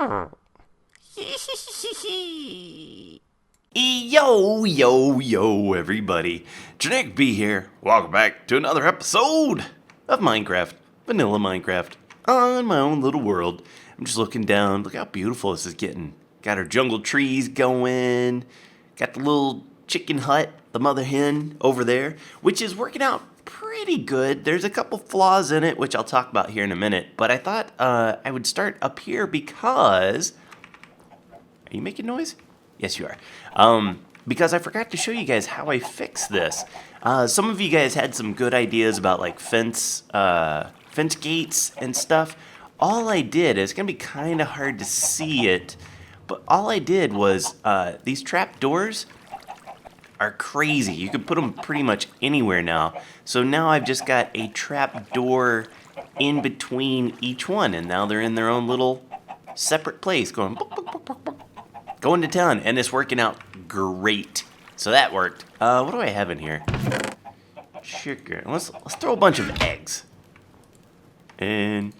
Yo, everybody. Generic B here. Welcome back to another episode of Minecraft. Vanilla Minecraft. On my own little world. I'm just looking down. Look how beautiful this is getting. Got our jungle trees going. Got the little chicken hut, the mother hen over there, which is working out pretty good. There's a couple flaws in it, which I'll talk about here in a minute. But I thought I would start up here because... Are you making noise? Yes, you are. Because I forgot to show you guys how I fixed this. Some of you guys had some good ideas about like fence gates and stuff. All I did, it's gonna be kind of hard to see it, but all I did was these trap doors are crazy. You can put them pretty much anywhere now. So now I've just got a trap door in between each one, and now they're in their own little separate place, going to town, and it's working out great. So that worked. What do I have in here? Chicken. Let's throw a bunch of eggs. And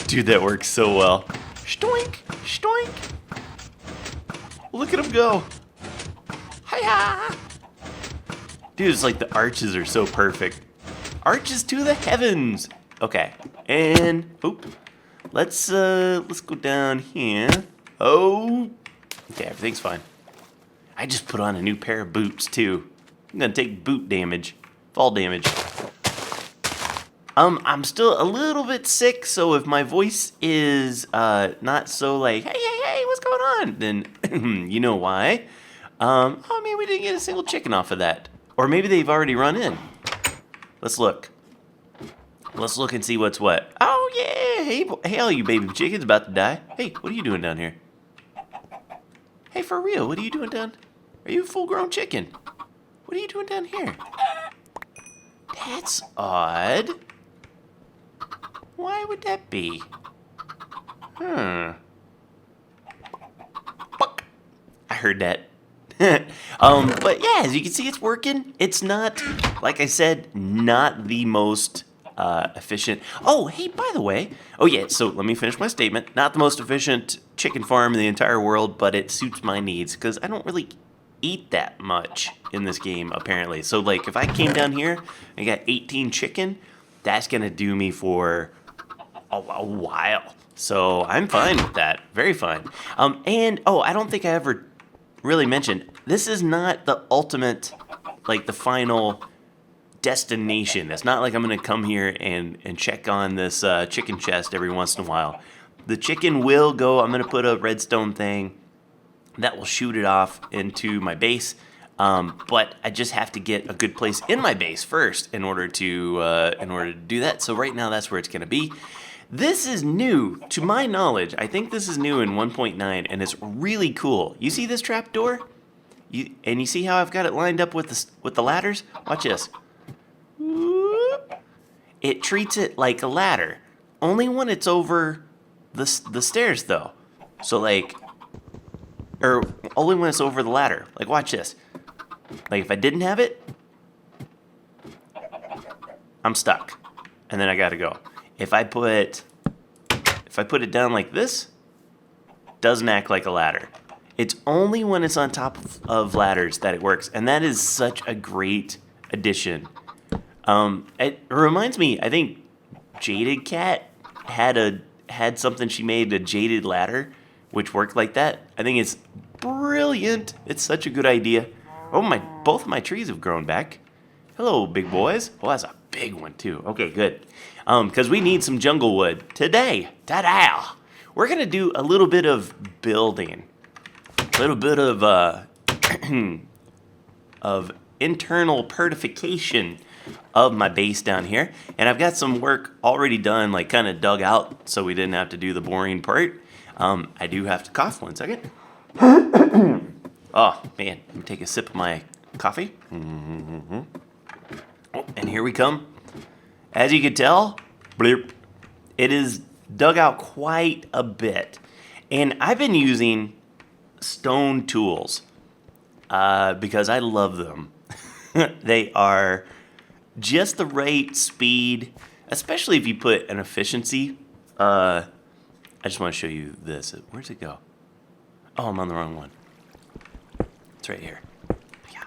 dude, that works so well. Stoink, stoink. Look at him go. Hiya! Dude, it's like the arches are so perfect. Arches to the heavens. Okay, and let's go down here. Oh, okay, everything's fine. I just put on a new pair of boots too. I'm gonna take boot damage, fall damage. I'm still a little bit sick, so if my voice is not so like hey, what's going on, then you know why. Oh man, we didn't get a single chicken off of that, or maybe they've already run in. Let's look. Let's look and see what's what. Oh yeah, hey, all you baby chickens about to die. Hey, what are you doing down here? Hey, for real, what are you doing down? Are you a full-grown chicken? What are you doing down here? That's odd. Why would that be? Fuck. I heard that. But yeah, as you can see, it's working. It's not, like I said, not the most efficient. Oh, hey, by the way. Oh yeah, so let me finish my statement. Not the most efficient chicken farm in the entire world, but it suits my needs because I don't really eat that much in this game, apparently. So like if I came down here and got 18 chicken, that's gonna do me for a while. So I'm fine with that. Very fine. And I don't think I ever really mentioned, this is not the ultimate, like the final destination. It's not like I'm gonna come here and check on this chicken chest every once in a while. The chicken will go, I'm gonna put a redstone thing that will shoot it off into my base, but I just have to get a good place in my base first in order to do that. So right now that's where it's gonna be. This is new, to my knowledge. I think this is new in 1.9, and it's really cool. You see this trap door? You see how I've got it lined up with the ladders? Watch this. It treats it like a ladder, only when it's over the stairs, though. So like, or only when it's over the ladder. Like, watch this. Like, if I didn't have it, I'm stuck, and then I gotta go. If I put it down like this, doesn't act like a ladder. It's only when it's on top of ladders that it works, and that is such a great addition. It reminds me, I think Jaded Cat had something she made, a jaded ladder, which worked like that. I think it's brilliant. It's such a good idea. Oh, both of my trees have grown back. Hello, big boys. Oh, that's a big one too. Okay, good. Because we need some jungle wood today. Ta-da! We're gonna do a little bit of building, a little bit of of internal purification of my base down here, and I've got some work already done, like kind of dug out, so we didn't have to do the boring part. I do have to cough 1 second. Oh man, let me take a sip of my coffee. Oh, and here we come. As you can tell, bleep, it is dug out quite a bit. And I've been using stone tools because I love them. They are just the right speed. especially if you put an efficiency. I just want to show you this. Where's it go? Oh, I'm on the wrong one. It's right here. Yeah.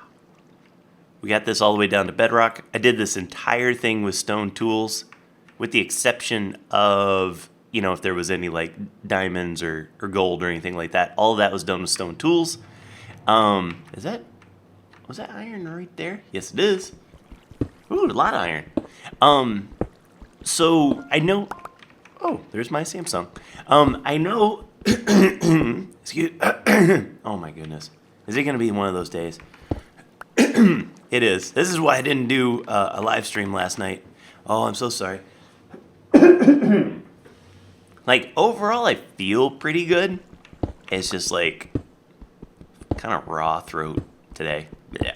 We got this all the way down to bedrock. I did this entire thing with stone tools, with the exception of, if there was any like diamonds or gold or anything like that. All of that was done with stone tools. Was that iron right there? Yes, it is. Ooh, a lot of iron. So I know. Oh, there's my Samsung. I know. Excuse. Oh my goodness. Is it gonna be one of those days? It is. This is why I didn't do a live stream last night. Oh, I'm so sorry. Like, overall, I feel pretty good. It's just like kind of raw throat today. Yeah.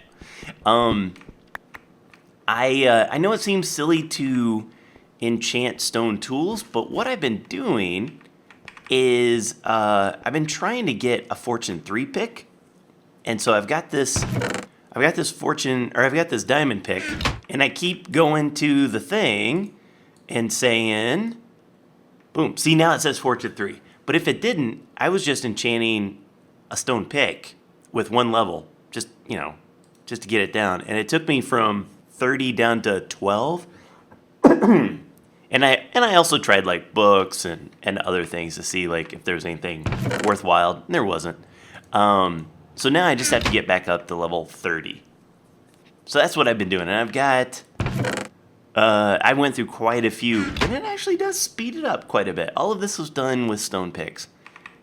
I know it seems silly to enchant stone tools, but what I've been doing is I've been trying to get a Fortune 3 pick, and so I've got this diamond pick, and I keep going to the thing and saying, boom. See, now it says Fortune 3, but if it didn't, I was just enchanting a stone pick with one level, just to get it down, and it took me from 30 down to 12. And I also tried like books and other things to see like if there was anything worthwhile. And there wasn't. So now I just have to get back up to level 30. So that's what I've been doing. And I've got I went through quite a few, and it actually does speed it up quite a bit. All of this was done with stone picks,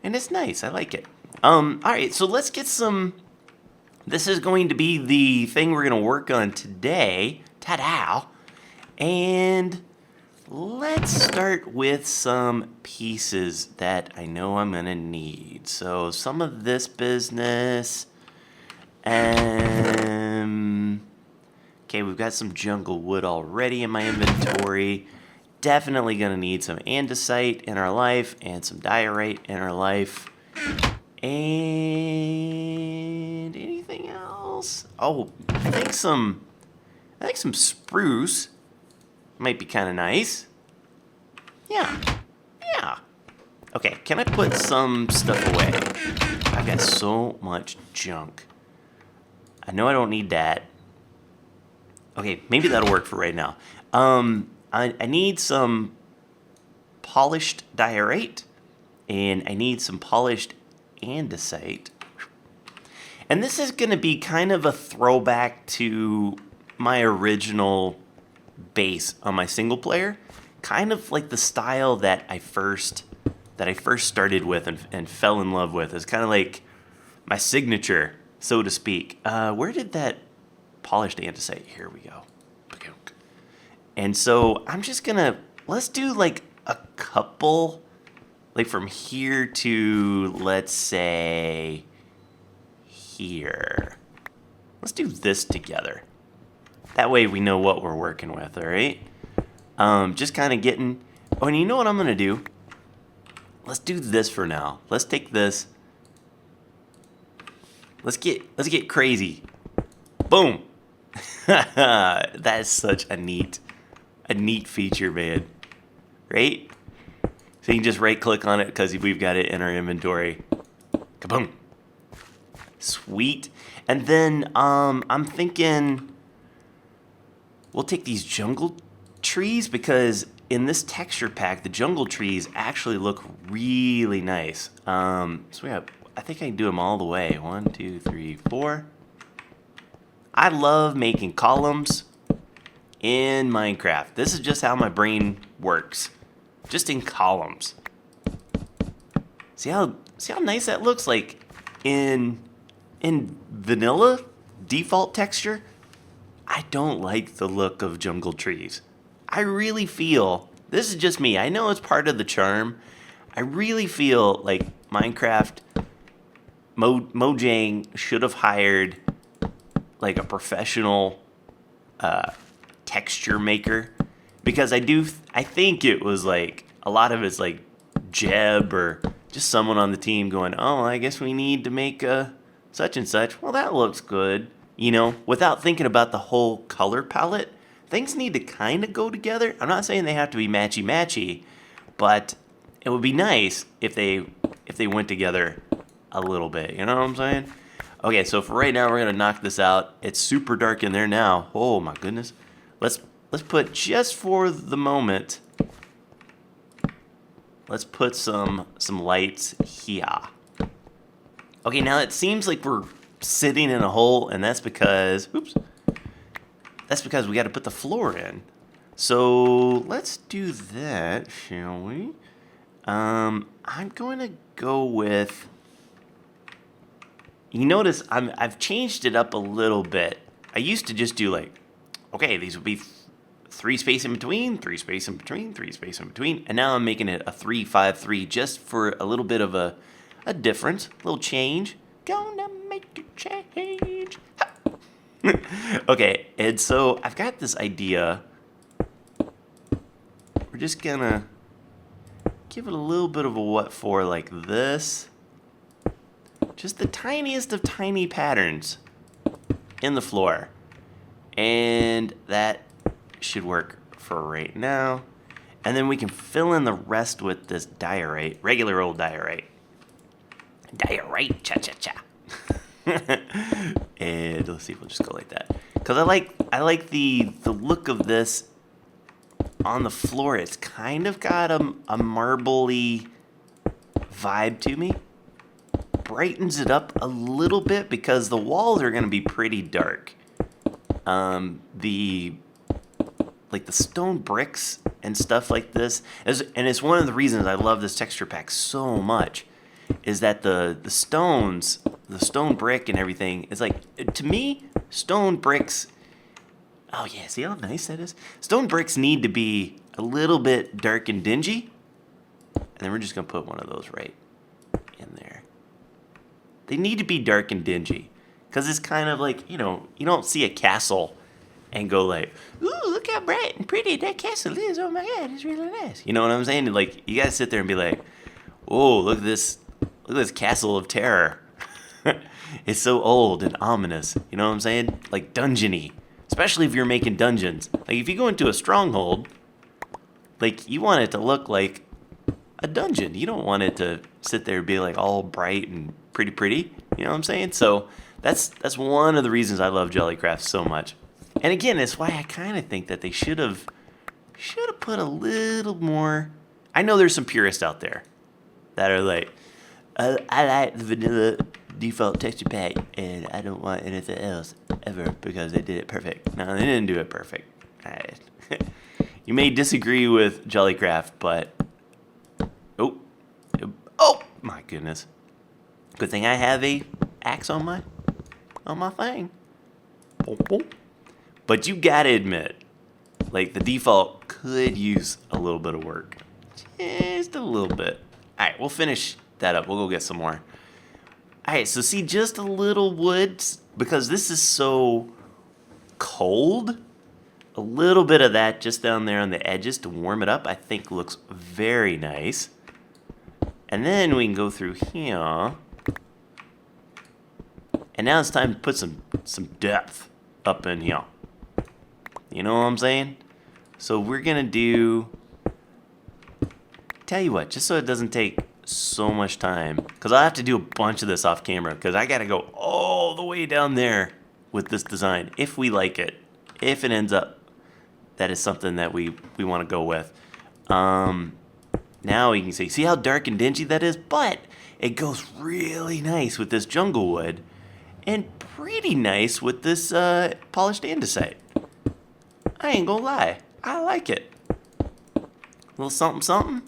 and it's nice. I like it. All right, so let's get some. This is going to be the thing we're going to work on today. Ta-da! And let's start with some pieces that I know I'm going to need. So some of this business. Okay, we've got some jungle wood already in my inventory. Definitely going to need some andesite in our life and some diorite in our life. And anything else? Oh, I think some spruce might be kind of nice. Yeah. Okay, can I put some stuff away? I've got so much junk. I know I don't need that. Okay, maybe that'll work for right now. I need some polished diorite, and I need some polished andesite. And this is going to be kind of a throwback to my original base on my single player, kind of like the style that I first started with and fell in love with. It's kind of like my signature, so to speak. Where did that polished andesite? Here we go. And so I'm just gonna, let's do like a couple, like from here to, let's say, here. Let's do this together. That way we know what we're working with, all right? Just kind of getting, oh, and you know what I'm gonna do? Let's do this for now. Let's take this. Let's get crazy. Boom. That is such a neat feature, man. Right? So you can just right click on it because we've got it in our inventory. Kaboom. Sweet. And then I'm thinking we'll take these jungle trees, because in this texture pack, the jungle trees actually look really nice. So I think I can do them all the way. 1, 2, 3, 4. I love making columns in Minecraft. This is just how my brain works. Just in columns. See how nice that looks? Like in vanilla default texture, I don't like the look of jungle trees. I really feel, this is just me, I know it's part of the charm. I really feel like Minecraft Mojang should have hired like a professional texture maker, because I think it was like a lot of it's like Jeb or just someone on the team going, oh, I guess we need to make such and such. Well, that looks good, without thinking about the whole color palette things need to kind of go together. I'm not saying they have to be matchy-matchy, but it would be nice if they went together a little bit. You know what I'm saying? Okay, so for right now, we're gonna knock this out. It's super dark in there now. Oh my goodness. Let's put, just for the moment, let's put some lights here. Okay, now it seems like we're sitting in a hole, and that's because, oops, that's because we got to put the floor in. So let's do that, shall we? I'm going to go with, you notice I've changed it up a little bit. I used to just do like, okay, these would be 3 space in between, 3 space in between, 3 space in between, and now I'm making it a 3-5-3 just for a little bit of a difference, a little change. Gonna make a change. Okay, and so I've got this idea. We're just gonna give it a little bit of a what for, like this. Just the tiniest of tiny patterns in the floor. And that should work for right now. And then we can fill in the rest with this diorite, regular old diorite. Diorite, cha-cha-cha. And let's see if we'll just go like that. Because I like the look of this on the floor. It's kind of got a marbly vibe to me. Brightens it up a little bit because the walls are going to be pretty dark. The stone bricks and stuff like this, and it's one of the reasons I love this texture pack so much, is that the stone brick and everything is like, to me, stone bricks, oh yeah, see how nice that is? Stone bricks need to be a little bit dark and dingy, and then we're just going to put one of those right in there. They need to be dark and dingy, because it's kind of like, you know, you don't see a castle and go like, ooh, look how bright and pretty that castle is. Oh my God, it's really nice. You know what I'm saying? Like, you gotta sit there and be like, oh, look at this castle of terror. It's so old and ominous. You know what I'm saying? Like dungeony. Especially if you're making dungeons. Like if you go into a stronghold, like you want it to look like a dungeon. You don't want it to sit there and be like all bright and pretty. You know what I'm saying? So that's one of the reasons I love Jellycraft so much. And again, it's why I kind of think that they should have put a little more. I know there's some purists out there that are like, I like the vanilla default texture pack, and I don't want anything else ever because they did it perfect. No, they didn't do it perfect. You may disagree with Jellycraft, but oh my goodness! Good thing I have a axe on my thing. But you gotta admit, like the default could use a little bit of work, just a little bit. All right, we'll finish that up. We'll go get some more. All right, so see, just a little wood, because this is so cold. A little bit of that just down there on the edges to warm it up, I think looks very nice. And then we can go through here. And now it's time to put some depth up in here. You know what I'm saying? So we're gonna do, tell you what, just so it doesn't take so much time, because I'll have to do a bunch of this off camera, because I gotta go all the way down there with this design, if we like it, if it ends up that is something that we want to go with. Now you can see how dark and dingy that is, but it goes really nice with this jungle wood, and pretty nice with this polished andesite. I ain't gonna lie, I like it. A little something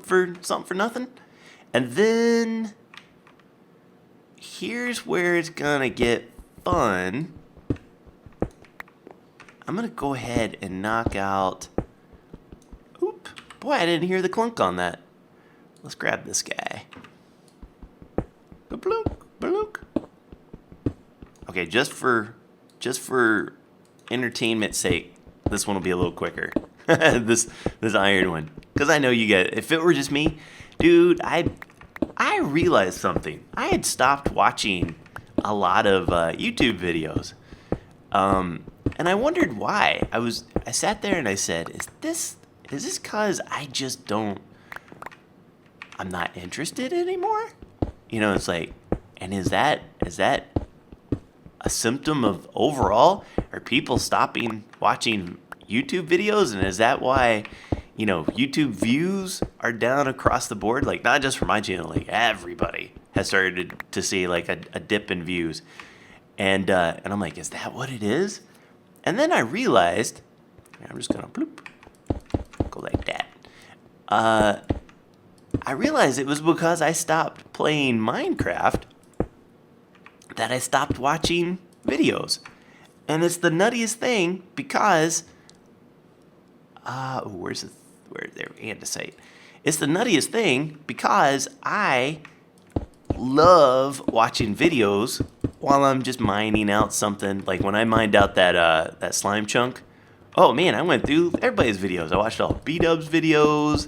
for nothing. And then here's where it's gonna get fun. I'm gonna go ahead and knock out. Oop, boy, I didn't hear the clunk on that. Let's grab this guy. Bloop. Okay, just for entertainment's sake, this one will be a little quicker. this iron one, because I know you guys. If it were just me, dude, I realized something. I had stopped watching a lot of YouTube videos, And I wondered why. I sat there and I said, is this cause I just I'm not interested anymore? You know, it's like, and is that a symptom of overall? Are people stopping watching YouTube videos? And is that why, you know, YouTube views are down across the board? Like, not just for my channel, like everybody has started to see like a dip in views. And I'm like, is that what it is? And then I realized, I'm just gonna bloop, go like that. I realized it was because I stopped playing Minecraft that I stopped watching videos. And it's the nuttiest thing because, where's there, andesite. It's the nuttiest thing because I love watching videos while I'm just mining out something. Like when I mined out that slime chunk, oh man, I went through everybody's videos. I watched all B-Dub's videos,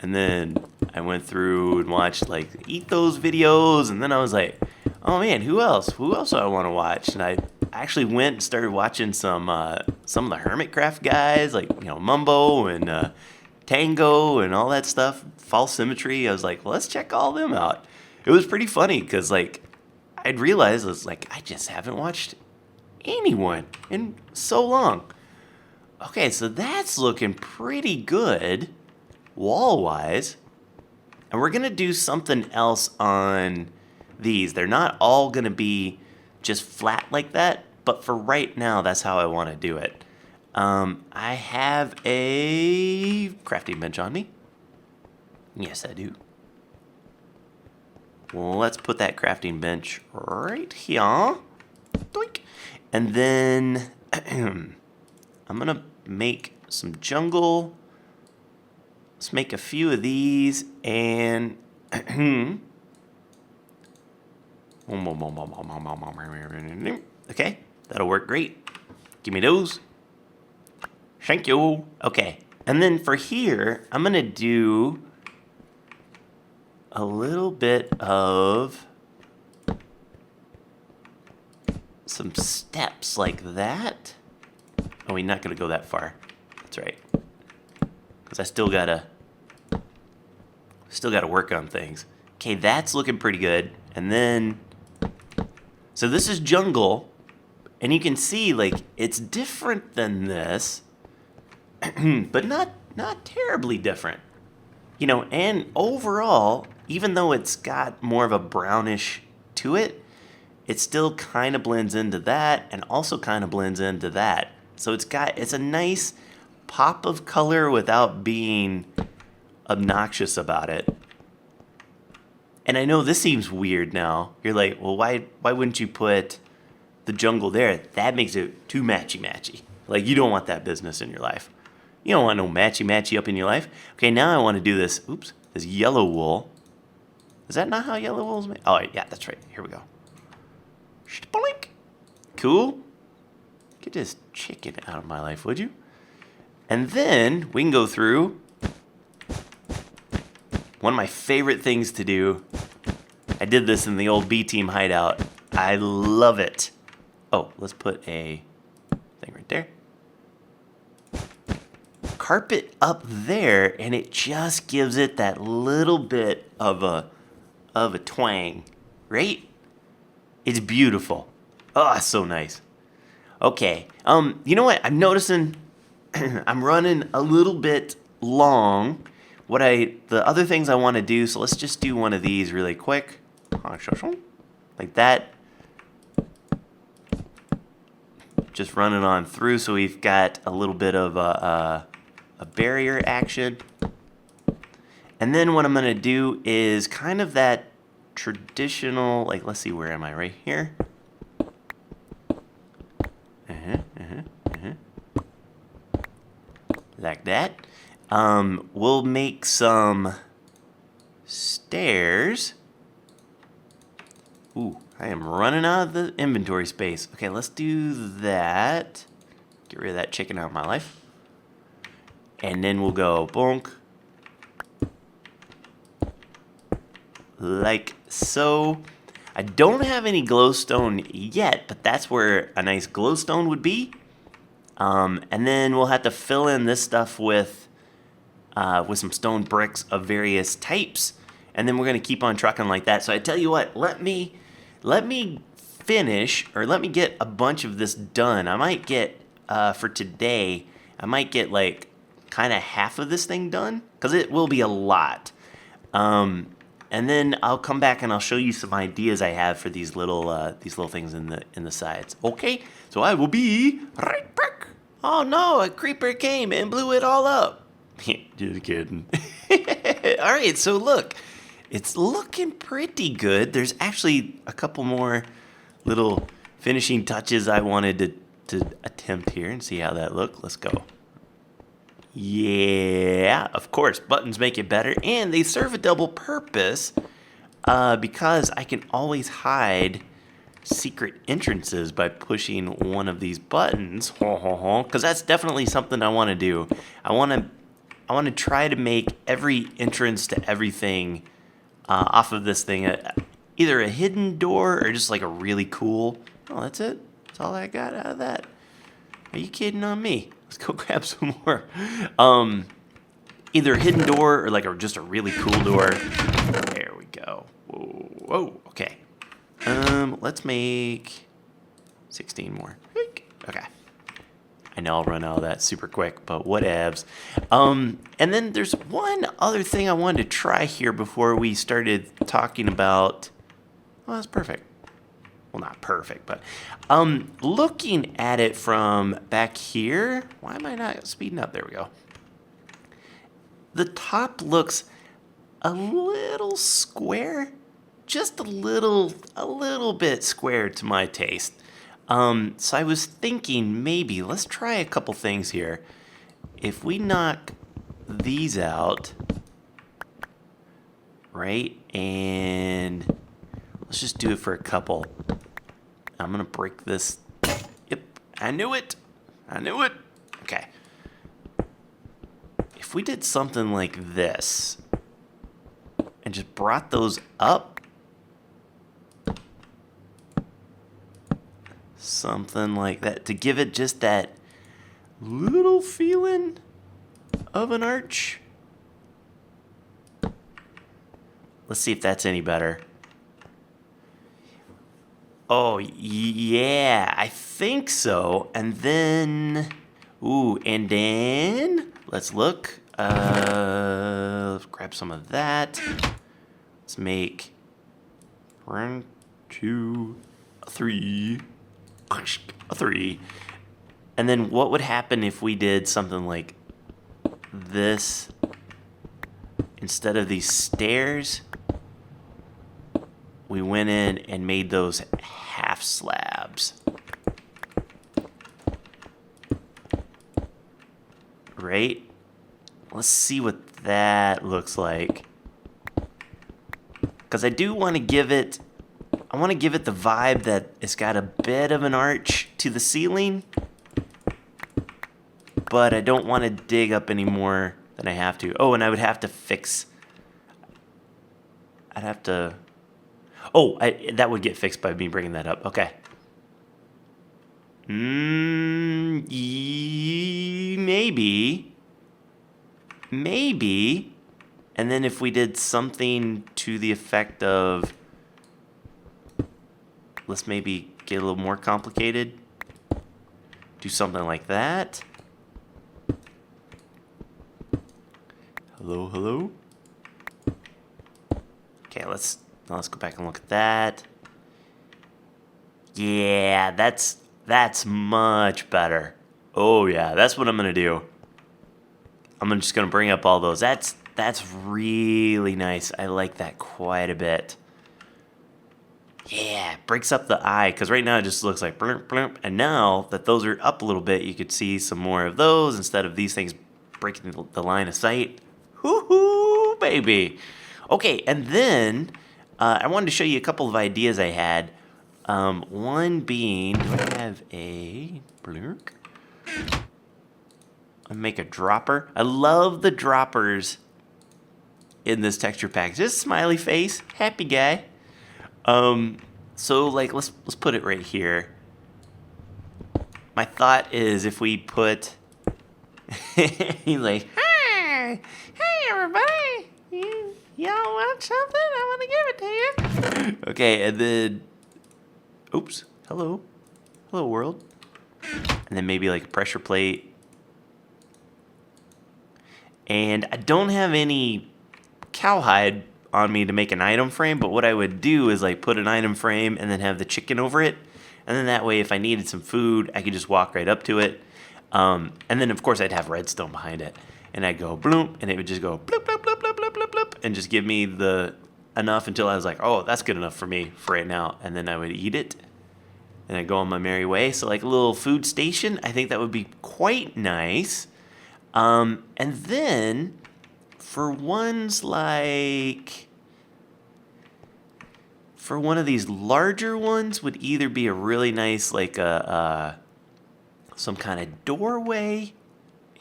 and then I went through and watched like Ethos videos, and then I was like, oh man, who else do I want to watch? And I actually went and started watching some of the Hermit craft guys, like, you know, Mumbo and Tango and all that stuff, False Symmetry. I was like, well, let's check all them out. It was pretty funny because like I'd realized it's like I just haven't watched anyone in so long. Okay, so that's looking pretty good wall-wise. And we're going to do something else on these. They're not all going to be just flat like that, but for right now, that's how I want to do it. I have a crafting bench on me. Yes, I do. Well, let's put that crafting bench right here. Doink. And then I'm going to make some jungle. Let's make a few of these and okay, that'll work great. Give me those. Thank you. Okay, and then for here, I'm gonna do a little bit of some steps like that. Oh, we're not gonna go that far. That's right, because I still gotta work on things. Okay, that's looking pretty good. And then, so this is jungle, and you can see like it's different than this, but not terribly different. You know, and overall, even though it's got more of a brownish to it, it still kind of blends into that and also kind of blends into that. So it's a nice pop of color without being obnoxious about it. And I know this seems weird now. You're like, well, why wouldn't you put the jungle there? That makes it too matchy-matchy. Like, you don't want that business in your life. You don't want no matchy-matchy up in your life. Okay, now I want to do this, this yellow wool. Is that not how yellow wool is made? Oh, yeah, that's right. Here we go. Blink. Cool. Get this chicken out of my life, would you? And then we can go through. One of my favorite things to do. I did this in the old B-Team hideout. I love it. Oh, let's put a thing right there. Carpet up there, and it just gives it that little bit of a twang, right? It's beautiful. Oh, so nice. Okay. You know what? I'm noticing I'm running a little bit long. The other things I want to do, so let's just do one of these really quick. Like that. Just run it on through so we've got a little bit of a barrier action. And then what I'm going to do is kind of that traditional, like, let's see, where am I? Right here. Like that. We'll make some stairs. Ooh, I am running out of the inventory space. Okay, let's do that. Get rid of that chicken out of my life. And then we'll go bonk. Like so. I don't have any glowstone yet, but that's where a nice glowstone would be. And then we'll have to fill in this stuff with some stone bricks of various types. And then we're going to keep on trucking like that. So I tell you what, let me finish, or let me get a bunch of this done. I might get, for today, I might get like kind of half of this thing done, because it will be a lot. And then I'll come back and I'll show you some ideas I have for these little things in the sides. Okay, so I will be right back. Oh no, a creeper came and blew it all up. Just kidding. All right, so look, it's looking pretty good. There's actually a couple more little finishing touches I wanted to attempt here and see how that look. Let's go. Yeah, of course, buttons make it better, and they serve a double purpose because I can always hide secret entrances by pushing one of these buttons. Because that's definitely something I want to do. I want to try to make every entrance to everything off of this thing either a hidden door or just like a really cool. Oh, that's it. That's all I got out of that. Are you kidding on me? Let's go grab some more. Either a hidden door or like just a really cool door. There we go. Whoa. Okay. Let's make 16 more. Okay. I know I'll run out of that super quick, but whatevs. And then there's one other thing I wanted to try here before we started talking about. Well, that's perfect. Well, not perfect, but looking at it from back here. Why am I not speeding up? There we go. The top looks a little square, just a little bit square to my taste. So I was thinking maybe let's try a couple things here. If we knock these out, right, and let's just do it for a couple. I'm going to break this. Yep, I knew it. Okay. If we did something like this and just brought those up, something like that, to give it just that little feeling of an arch. Let's see if that's any better. Oh, yeah, I think so. And then, let's look. Let's grab some of that. Let's make 1, 2, 3. A 3. And then what would happen if we did something like this instead of these stairs? We went in and made those half slabs. Right? Let's see what that looks like. Because I do want to give it, the vibe that it's got a bit of an arch to the ceiling. But I don't want to dig up any more than I have to. Oh, and I would have to fix. That would get fixed by me bringing that up. Okay. Maybe. And then if we did something to the effect of, let's maybe get a little more complicated. Do something like that. Hello? Okay, let's go back and look at that. Yeah, that's much better. Oh yeah, that's what I'm gonna do. I'm just gonna bring up all those. That's really nice. I like that quite a bit. Yeah, breaks up the eye, because right now it just looks like blurp, blurp. And now that those are up a little bit, you could see some more of those instead of these things breaking the line of sight. Woohoo, baby. Okay, and then I wanted to show you a couple of ideas I had. One being, do I have a blurk? I'll make a dropper. I love the droppers in this texture pack. Just smiley face, happy guy. So like let's put it right here. my thought is if we put, he's like, hey everybody, y'all want something? I want to give it to you. Okay, and then, oops, hello world. And then maybe like a pressure plate. And I don't have any cowhide on me to make an item frame, but what I would do is like put an item frame and then have the chicken over it. And then that way, if I needed some food, I could just walk right up to it. And then, of course, I'd have redstone behind it. And I'd go bloop, and it would just go bloop, bloop, bloop, bloop, bloop, bloop, bloop, and just give me the enough until I was like, oh, that's good enough for me for right now. And then I would eat it, and I'd go on my merry way. So like a little food station, I think that would be quite nice. And then for ones like... For one of these larger ones would either be a really nice, like some kind of doorway.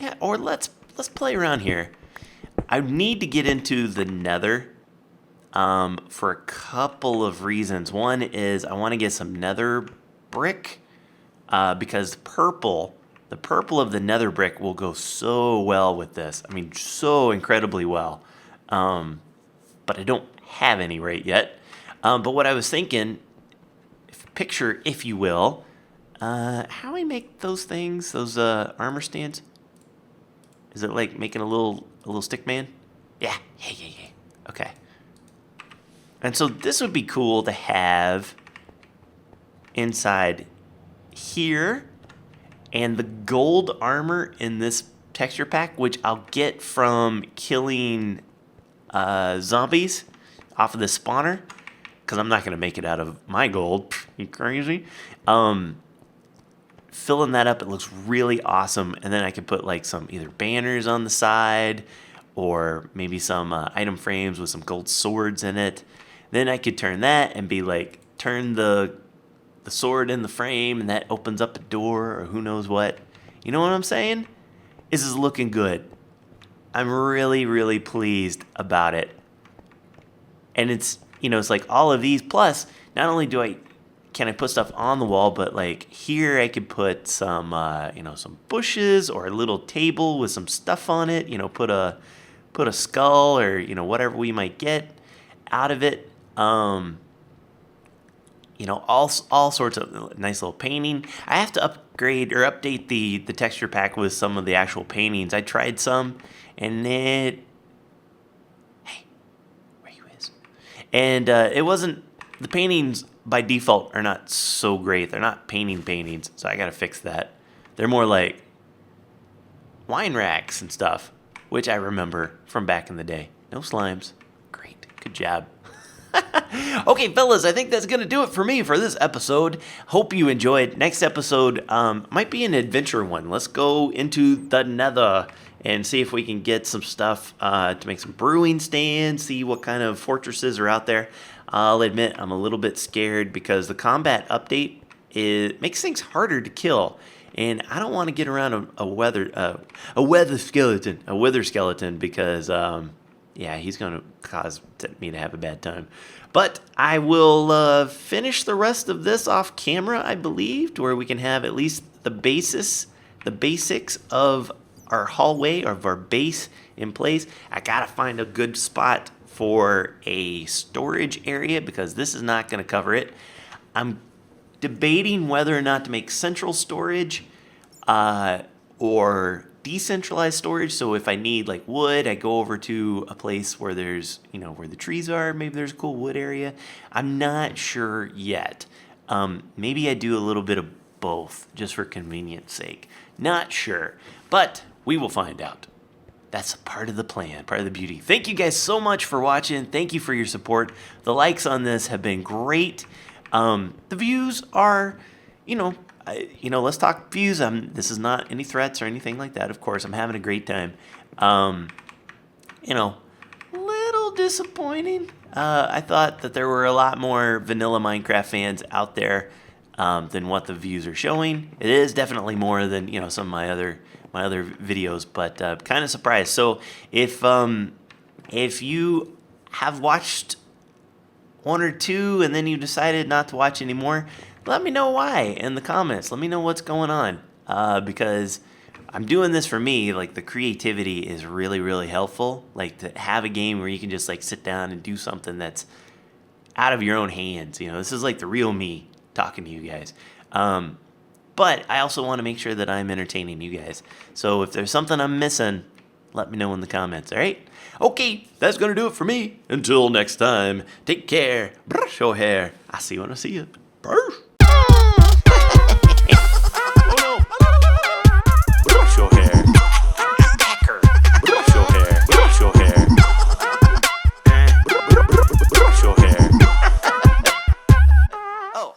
Yeah, or let's play around here. I need to get into the nether for a couple of reasons. One is I want to get some nether brick because the purple of the nether brick will go so well with this. I mean, so incredibly well. But I don't have any right yet. But what I was thinking, picture, if you will, how we make those things, those armor stands. Is it like making a little stick man? Yeah. Okay. And so this would be cool to have inside here, and the gold armor in this texture pack, which I'll get from killing zombies off of the spawner. Because I'm not going to make it out of my gold. You crazy? Filling that up, it looks really awesome. And then I could put like some either banners on the side or maybe some item frames with some gold swords in it. Then I could turn that and be like, turn the sword in the frame and that opens up a door or who knows what. You know what I'm saying? This is looking good. I'm really, really pleased about it. And it's... it's like all of these. Plus, not only can I put stuff on the wall, but like here I could put some, some bushes or a little table with some stuff on it. Put a skull or whatever we might get out of it. All sorts of nice little painting. I have to upgrade or update the texture pack with some of the actual paintings. I tried some, and it wasn't, the paintings by default are not so great. They're not paintings, so I gotta fix that. They're more like wine racks and stuff, which I remember from back in the day. No slimes. Great. Good job. Okay, fellas, I think that's going to do it for me for this episode. Hope you enjoyed. Next episode might be an adventure one. Let's go into the nether and see if we can get some stuff to make some brewing stands, see what kind of fortresses are out there. I'll admit I'm a little bit scared because the combat update makes things harder to kill. And I don't want to get around a wither skeleton because he's going to cause me to have a bad time. But I will finish the rest of this off camera, I believe, to where we can have at least the basics of our hallway, of our base in place. I got to find a good spot for a storage area because this is not going to cover it. I'm debating whether or not to make central storage or decentralized storage. So if I need like wood, I go over to a place where there's, where the trees are. Maybe there's a cool wood area. I'm not sure yet. Maybe I do a little bit of both just for convenience sake. Not sure, but we will find out. That's part of the plan, part of the beauty. Thank you guys so much for watching. Thank you for your support. The likes on this have been great. The views are, let's talk views. This is not any threats or anything like that. Of course, I'm having a great time. Little disappointing. I thought that there were a lot more vanilla Minecraft fans out there than what the views are showing. It is definitely more than some of my other videos, but kind of surprised. So if you have watched one or two and then you decided not to watch anymore, let me know why in the comments. Let me know what's going on. Because I'm doing this for me. Like, the creativity is really, really helpful. Like, to have a game where you can just like sit down and do something that's out of your own hands. You know, this is like the real me talking to you guys. But I also want to make sure that I'm entertaining you guys. So if there's something I'm missing, let me know in the comments, all right? Okay, that's going to do it for me. Until next time, take care. Brush your hair. I'll see you when I see you. Brush. Oh no. Brush your hair. Attacker. Brush your hair. Brush your hair. Brush your hair. Oh.